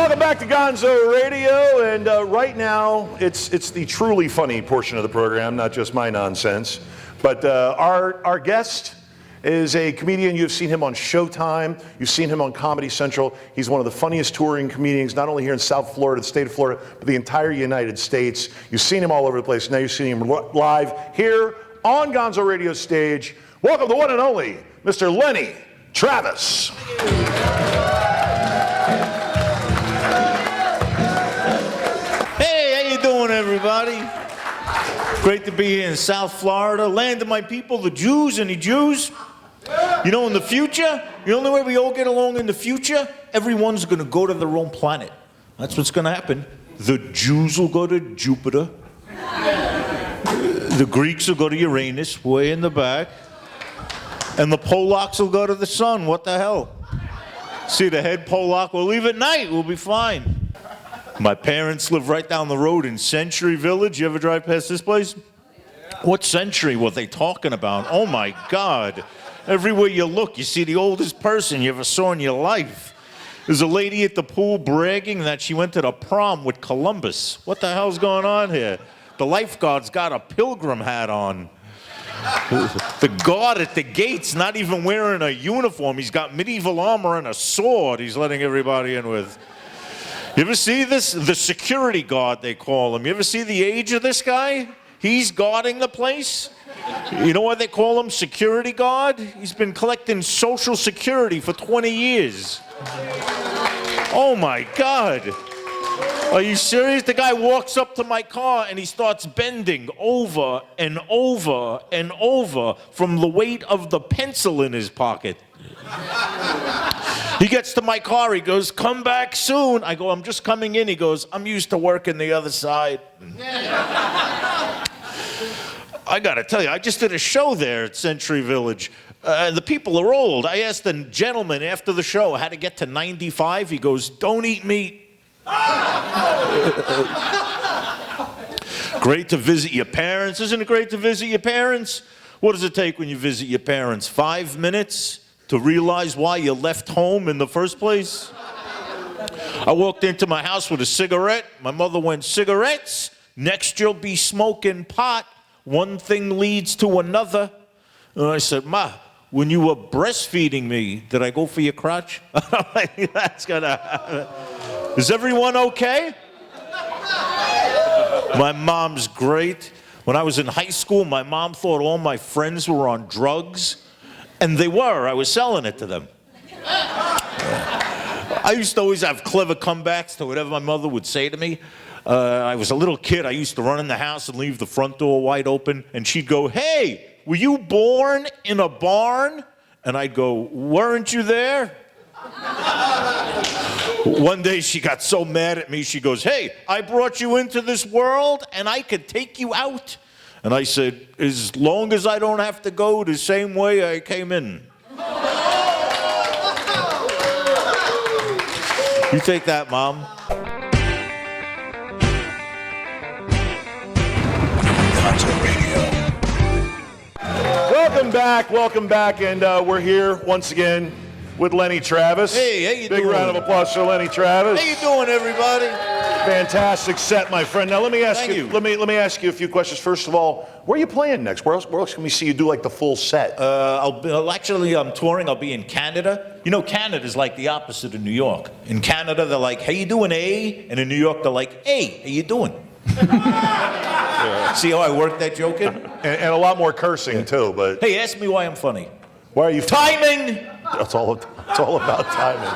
Welcome back to Gonzo Radio, and right now it's the truly funny portion of the program, not just my nonsense. But our guest is a comedian. You've seen him on Showtime. You've seen him on Comedy Central. He's one of the funniest touring comedians, not only here in South Florida, the state of Florida, but the entire United States. You've seen him all over the place. Now you're seeing him live here on Gonzo Radio stage. Welcome the one and only Mr. Lenny Travis. Hey, how you doing, everybody? Great to be here in South Florida, land of my people, the Jews. Any Jews? You know, in the future, the only way we all get along in the future, everyone's going to go to their own planet. That's what's going to happen. The Jews will go to Jupiter. The Greeks will go to Uranus, way in the back. And the Polacks will go to the sun. What the hell? See, the head Polak will leave at night. We'll be fine. My parents live right down the road in Century Village. You ever drive past this place? What century were they talking about? Oh, my God. Everywhere you look, you see the oldest person you ever saw in your life. There's a lady at the pool bragging that she went to the prom with Columbus. What the hell's going on here? The lifeguard's got a pilgrim hat on. The guard at the gate's not even wearing a uniform. He's got medieval armor and a sword he's letting everybody in with. You ever see this? The security guard, they call him. You ever see the age of this guy? He's guarding the place. You know why they call him security guard? He's been collecting Social Security for 20 years. Oh my God. Are you serious? The guy walks up to my car and he starts bending over and over and over from the weight of the pencil in his pocket. He gets to my car, he goes, "Come back soon." I go, "I'm just coming in." He goes, "I'm used to working the other side." I gotta tell you, I just did a show there at Century Village. The people are old. I asked the gentleman after the show how to get to 95. He goes, "Don't eat meat." Great to visit your parents. Isn't it great to visit your parents? What does it take when you visit your parents? 5 minutes to realize why you left home in the first place? I walked into my house with a cigarette. My mother went, "Cigarettes? Next you'll be smoking pot. One thing leads to another." And I said, "Ma, when you were breastfeeding me, did I go for your crotch?" That's gonna happen. Is everyone okay? My mom's great. When I was in high school, my mom thought all my friends were on drugs, and they were. I was selling it to them. I used to always have clever comebacks to whatever my mother would say to me. I was a little kid. I used to run in the house and leave the front door wide open, and she'd go, "Hey, were you born in a barn?" And I'd go, "Weren't you there?" One day she got so mad at me, she goes, "Hey, I brought you into this world and I could take you out." And I said, "As long as I don't have to go the same way I came in." You take that, Mom. Welcome back, and we're here once again with Lenny Travis. Hey, how you doing? Big round of applause for Lenny Travis. How you doing, everybody? Fantastic set, my friend. Now let me ask Thank you. Let me ask you a few questions. First of all, where are you playing next? Where else can we see you do like the full set? I'm touring. I'll be in Canada. You know, Canada's like the opposite of New York. In Canada, they're like, "How you doing, eh?" And in New York, they're like, "Hey, how you doing?" Yeah. See how I worked that joke in? And a lot more cursing too. But hey, ask me why I'm funny. Why are you timing? It's all about timing.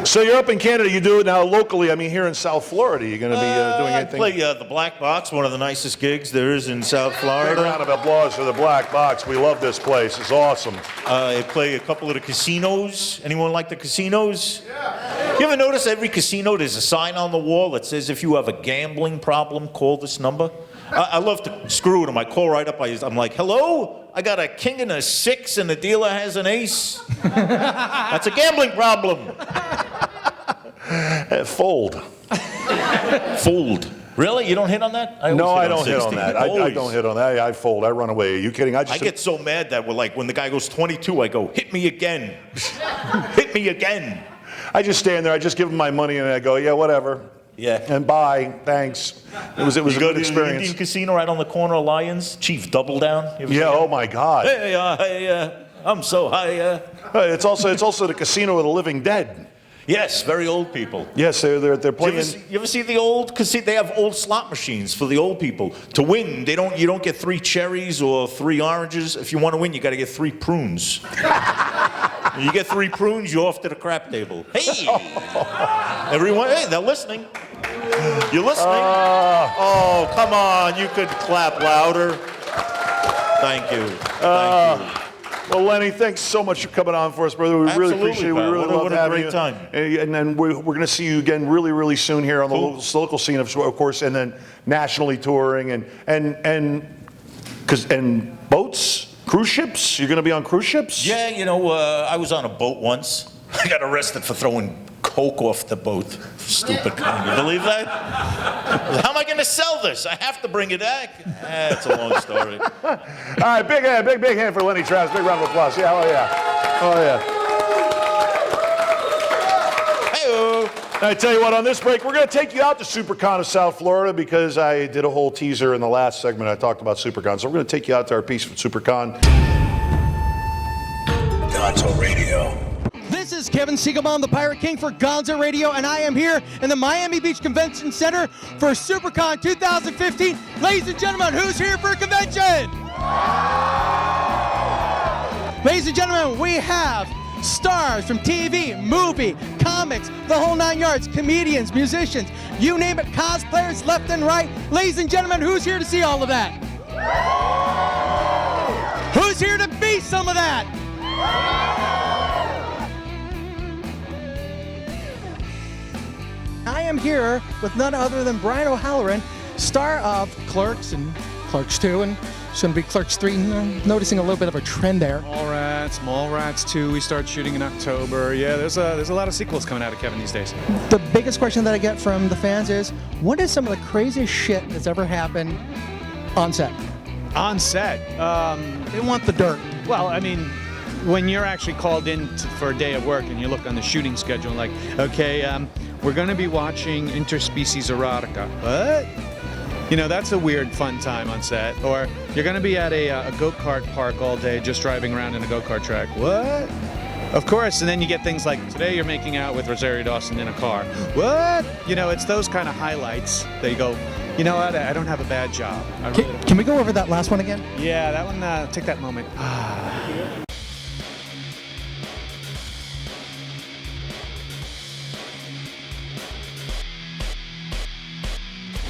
So you're up in Canada. You do it now locally. I mean, here in South Florida, you're going to be doing anything? I play the Black Box, one of the nicest gigs there is in South Florida. Big round of applause for the Black Box. We love this place. It's awesome. I play a couple of the casinos. Anyone like the casinos? Yeah. You ever notice every casino there's a sign on the wall that says, "If you have a gambling problem, call this number"? I love to screw with them. I call right up. I'm like, "Hello? I got a king and a 6 and the dealer has an ace." That's a gambling problem. Fold. Fold. Really? You don't hit on that? No, I don't hit on that. I don't hit on that. I fold. I run away. Are you kidding? I get so mad that when the guy goes 22, I go, "Hit me again." Hit me again. I just stand there. I just give them my money, and I go, yeah, whatever. Yeah. And bye. Thanks. It was a You go good to the experience. Indian Casino right on the corner of Lions, Chief Double Down. You ever Yeah. seen that? Oh my God. Hey, I'm so high. It's also the casino of the living dead. Yes, very old people. Yes, they're playing. You ever see the old casino? They have old slot machines for the old people. To win, you don't get 3 cherries or 3 oranges. If you want to win, you got to get 3 prunes. You get 3 prunes, you're off to the crap table. Hey, everyone, hey, they're listening. You're listening. Oh, come on, you could clap louder. Thank you. Thank you. Well, Lenny, thanks so much for coming on for us, brother. We really Absolutely, appreciate it. We pal. really What a- love what a having great you. time. And then we're going to see you again really, really soon here on the local scene, of course, and then nationally touring and boats, cruise ships. You're going to be on cruise ships? Yeah, I was on a boat once. I got arrested for throwing coke off the boat. Stupid. Can you believe that? How am I going to sell this? I have to bring it back. It's a long story. All right, big hand for Lenny Travis. Big round of applause. Yeah, oh yeah. Hey-o. I tell you what, on this break, we're going to take you out to Supercon of South Florida because I did a whole teaser in the last segment. I talked about Supercon. So we're going to take you out to our piece from Supercon. Gonzo Radio. This is Kevin Siegelbaum, the Pirate King for Gonzo Radio, and I am here in the Miami Beach Convention Center for Supercon 2015. Ladies and gentlemen, who's here for a convention? Ladies and gentlemen, we have stars from TV, movie, comics, the whole 9 yards, comedians, musicians, you name it, cosplayers left and right. Ladies and gentlemen, who's here to see all of that? Who's here to be some of that? I am here with none other than Brian O'Halloran, star of Clerks and Clerks 2, and it's going to be Clerks 3. Noticing a little bit of a trend there. Mallrats 2, we start shooting in October. Yeah, there's a lot of sequels coming out of Kevin these days. The biggest question that I get from the fans is, what is some of the craziest shit that's ever happened on set? On set, They want the dirt. well, I mean, when you're actually called in for a day of work and you look on the shooting schedule, like, okay, we're going to be watching interspecies erotica. What? That's a weird, fun time on set. Or you're going to be at a go-kart park all day just driving around in a go-kart track. What? Of course, and then you get things like, today you're making out with Rosario Dawson in a car. What? It's those kind of highlights that you go, you know what, I don't have a bad job. I really don't. Can we go over that last one again? Yeah, that one, take that moment.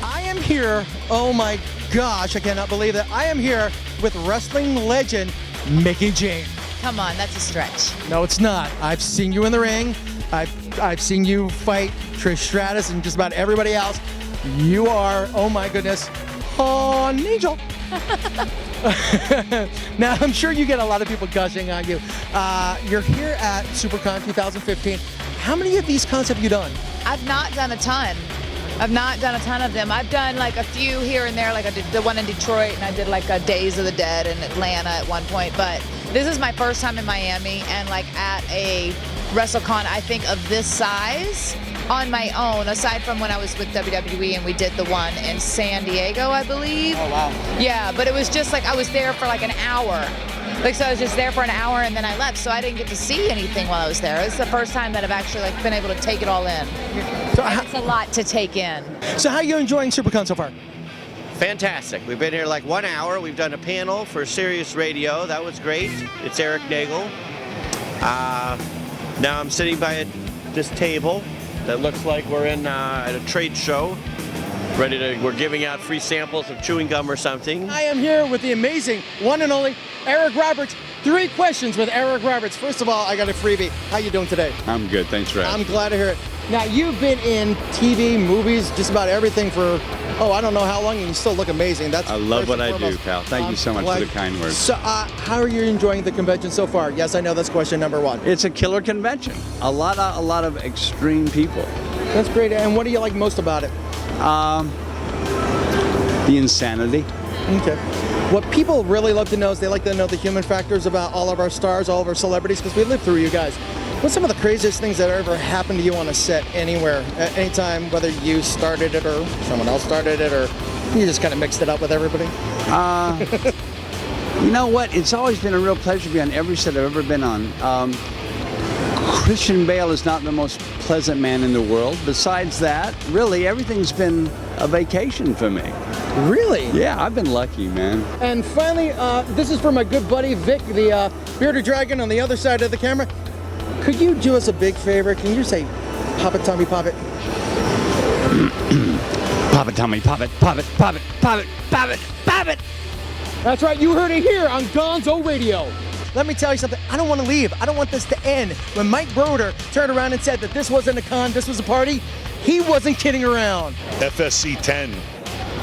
I am here, oh my gosh, I cannot believe that. I am here with wrestling legend Mickey James. Come on, that's a stretch. No, it's not. I've seen you in the ring. I've seen you fight Trish Stratus and just about everybody else. You are, oh my goodness, an angel. Now, I'm sure you get a lot of people gushing on you. You're here at Supercon 2015. How many of these cons have you done? I've not done a ton. I've not done a ton of them. I've done like a few here and there, like I did the one in Detroit, and I did like a Days of the Dead in Atlanta at one point. But this is my first time in Miami, and like at a WrestleCon, I think of this size on my own, aside from when I was with WWE and we did the one in San Diego, I believe. Oh, wow. Yeah, but it was just like I was there for like an hour. So I was just there for an hour and then I left, so I didn't get to see anything while I was there. It's the first time that I've actually like been able to take it all in. So, And it's a lot to take in. so how are you enjoying Supercon so far? Fantastic. We've been here like 1 hour. We've done a panel for Sirius Radio. That was great. It's Eric Nagel. Now I'm sitting by this table that looks like we're at a trade show. We're giving out free samples of chewing gum or something. I am here with the amazing one and only Eric Roberts. 3 questions with Eric Roberts. First of all, I got a freebie. How you doing today? I'm good, thanks for asking. I'm glad to hear it. Now, you've been in TV, movies, just about everything for, I don't know how long, and you still look amazing. That's I love first what and I do, foremost. pal. Thank you so much for the kind words. So, how are you enjoying the convention so far? Yes, I know that's question number 1. It's a killer convention. A lot of extreme people. That's great. And what do you like most about it? The insanity. Okay. What people really love to know is they like to know the human factors about all of our stars, all of our celebrities, because we live through you guys. What's some of the craziest things that ever happened to you on a set anywhere, at any time, whether you started it or someone else started it, or you just kind of mixed it up with everybody? You know what? It's always been a real pleasure to be on every set I've ever been on. Christian Bale is not the most pleasant man in the world. Besides that, really, everything's been a vacation for me. Really? Yeah, I've been lucky, man. And finally, this is for my good buddy Vic, the bearded dragon on the other side of the camera. Could you do us a big favor? Can you say, pop it, Tommy, pop it? Pop it, Tommy, pop it, pop it, pop it, pop it, pop it, pop it. That's right, you heard it here on Gonzo Radio. Let me tell you something, I don't want to leave. I don't want this to end. When Mike Broder turned around and said that this wasn't a con, this was a party, he wasn't kidding around. FSC 10,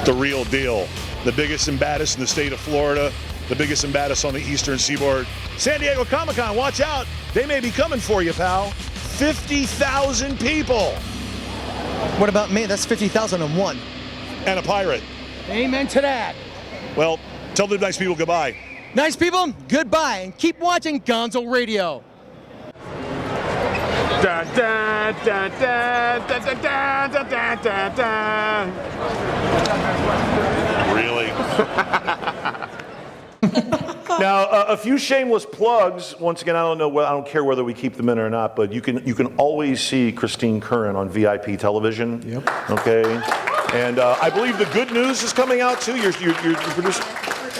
the real deal. The biggest and baddest in the state of Florida, the biggest and baddest on the eastern seaboard. San Diego Comic-Con, watch out. They may be coming for you, pal. 50,000 people. What about me? That's 50,001. And a pirate. Amen to that. Well, tell the nice people goodbye. Nice people, goodbye, and keep watching Gonzo Radio. Da, da, da, da, da, da, da, da, da, da. Really? Now, a few shameless plugs. Once again, I don't care whether we keep them in or not, but you can always see Christine Curran on VIP television. Yep. Okay. And I believe the good news is coming out too. You're producing.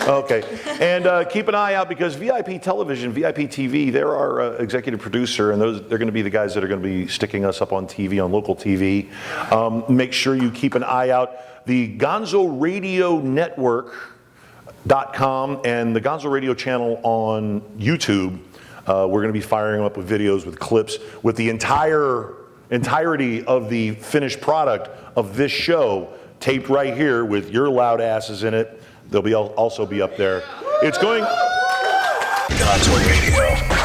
Okay. And keep an eye out, because VIP television, VIP TV, they're our executive producer, and they're going to be the guys that are going to be sticking us up on TV, on local TV. Make sure you keep an eye out. The Gonzo Radio Network.com and the Gonzo Radio channel on YouTube. We're going to be firing them up with videos, with clips, with the entirety of the finished product of this show taped right here with your loud asses in it. They'll also be up there. It's going. Gonzo Radio.